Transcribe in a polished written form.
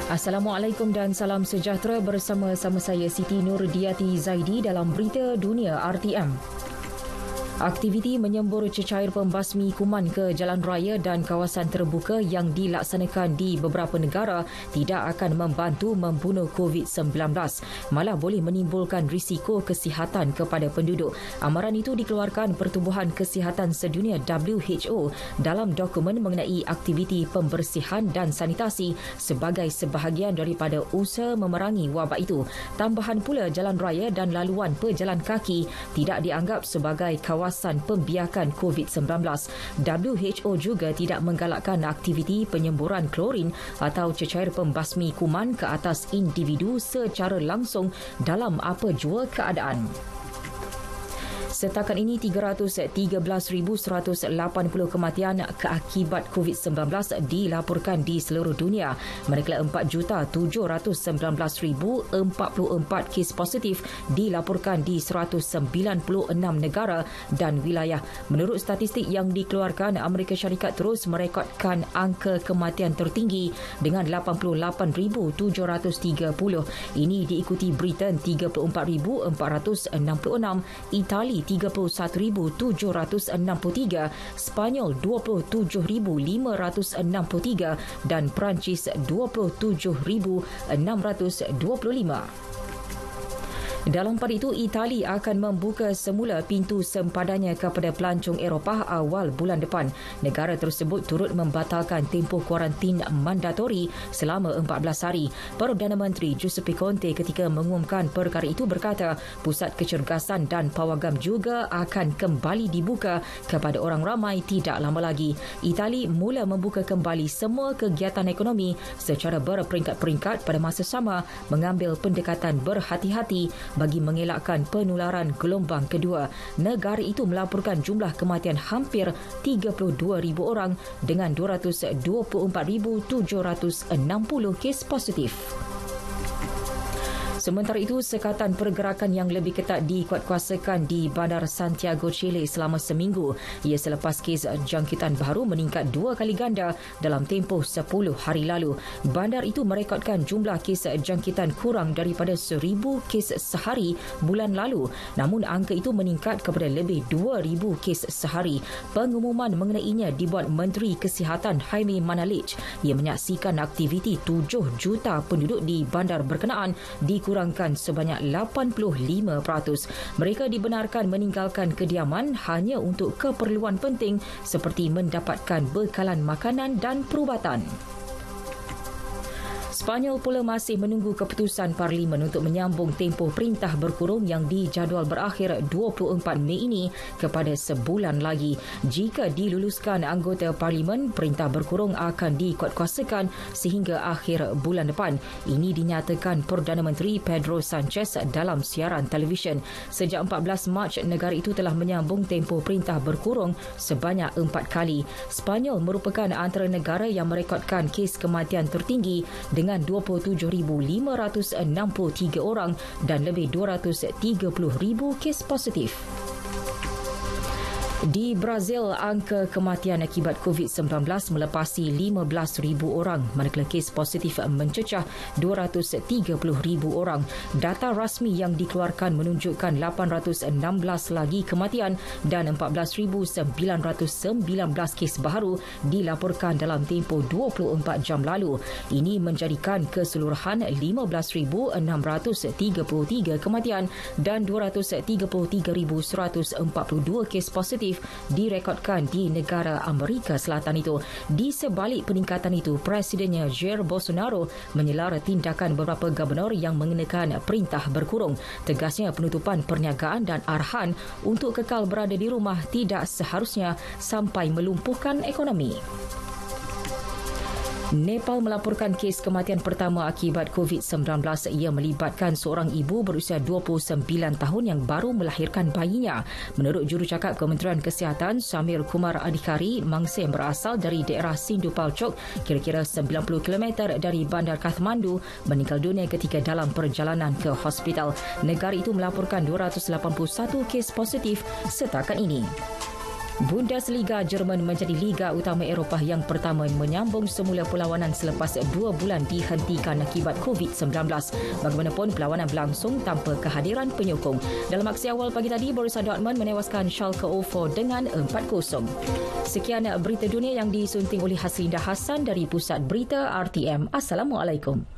Assalamualaikum dan salam sejahtera bersama-sama saya Siti Nurdiati Zaidi dalam Berita Dunia RTM. Aktiviti menyembur cecair pembasmi kuman ke jalan raya dan kawasan terbuka yang dilaksanakan di beberapa negara tidak akan membantu membunuh COVID-19, malah boleh menimbulkan risiko kesihatan kepada penduduk. Amaran itu dikeluarkan Pertubuhan Kesihatan Sedunia WHO dalam dokumen mengenai aktiviti pembersihan dan sanitasi sebagai sebahagian daripada usaha memerangi wabak itu. Tambahan pula, jalan raya dan laluan pejalan kaki tidak dianggap sebagai kawasan pembiakan COVID-19. WHO juga tidak menggalakkan aktiviti penyemburan klorin atau cecair pembasmi kuman ke atas individu secara langsung dalam apa jua keadaan. Setakat ini 313,180 kematian akibat COVID-19 dilaporkan di seluruh dunia. Manakala 4,719,044 kes positif dilaporkan di 196 negara dan wilayah. Menurut statistik yang dikeluarkan, Amerika Syarikat terus merekodkan angka kematian tertinggi dengan 88,730. Ini diikuti Britain 34,466, Itali 31,763, Spanyol 27,563 dan Perancis 27,625. Dalam pada itu, Itali akan membuka semula pintu sempadannya kepada pelancong Eropah awal bulan depan. Negara tersebut turut membatalkan tempoh kuarantin mandatori selama 14 hari. Perdana Menteri Giuseppe Conte ketika mengumumkan perkara itu berkata, pusat kecergasan dan pawagam juga akan kembali dibuka kepada orang ramai tidak lama lagi. Itali mula membuka kembali semua kegiatan ekonomi secara berperingkat-peringkat pada masa sama, mengambil pendekatan berhati-hati bagi mengelakkan penularan gelombang kedua. Negara itu melaporkan jumlah kematian hampir 32,000 orang dengan 224,760 kes positif. Sementara itu, sekatan pergerakan yang lebih ketat dikuatkuasakan di Bandar Santiago, Chile selama seminggu. Ia selepas kes jangkitan baru meningkat 2 kali ganda dalam tempoh 10 hari lalu. Bandar itu merekodkan jumlah kes jangkitan kurang daripada 1,000 kes sehari bulan lalu. Namun angka itu meningkat kepada lebih 2,000 kes sehari. Pengumuman mengenainya dibuat Menteri Kesihatan Jaime Mañalich. Ia menyaksikan aktiviti 7 juta penduduk di bandar berkenaan dikurangkan sebanyak 85%. Mereka dibenarkan meninggalkan kediaman hanya untuk keperluan penting seperti mendapatkan bekalan makanan dan perubatan. Spanyol pula masih menunggu keputusan Parlimen untuk menyambung tempoh perintah berkurung yang dijadual berakhir 24 Mei ini kepada sebulan lagi. Jika diluluskan anggota Parlimen, perintah berkurung akan dikuatkuasakan sehingga akhir bulan depan. Ini dinyatakan Perdana Menteri Pedro Sanchez dalam siaran televisyen. Sejak 14 Mac, negara itu telah menyambung tempoh perintah berkurung sebanyak 4 kali. Spanyol merupakan antara negara yang merekodkan kes kematian tertinggi dengan 27,563 orang dan lebih 230,000 kes positif. Di Brazil, angka kematian akibat COVID-19 melepasi 15,000 orang, manakala kes positif mencecah 230,000 orang. Data rasmi yang dikeluarkan menunjukkan 816 lagi kematian dan 14,919 kes baru dilaporkan dalam tempoh 24 jam lalu. Ini menjadikan keseluruhan 15,633 kematian dan 233,142 kes positif direkodkan di negara Amerika Selatan itu. Di sebalik peningkatan itu, Presidennya Jair Bolsonaro menyelar tindakan beberapa gubernur yang mengenakan perintah berkurung. Tegasnya, penutupan perniagaan dan arahan untuk kekal berada di rumah tidak seharusnya sampai melumpuhkan ekonomi. Nepal melaporkan kes kematian pertama akibat COVID-19. Ia melibatkan seorang ibu berusia 29 tahun yang baru melahirkan bayinya. Menurut jurucakap Kementerian Kesihatan, Samir Kumar Adhikari, mangsa yang berasal dari daerah Sindhu Palchok, kira-kira 90 km dari bandar Kathmandu, meninggal dunia ketika dalam perjalanan ke hospital. Negara itu melaporkan 281 kes positif setakat ini. Bundesliga Jerman menjadi liga utama Eropah yang pertama menyambung semula perlawanan selepas 2 bulan dihentikan akibat COVID-19. Bagaimanapun, perlawanan berlangsung tanpa kehadiran penyokong. Dalam aksi awal pagi tadi, Borussia Dortmund menewaskan Schalke 04 dengan 4-0. Sekian berita dunia yang disunting oleh Haslinda Hassan dari Pusat Berita RTM. Assalamualaikum.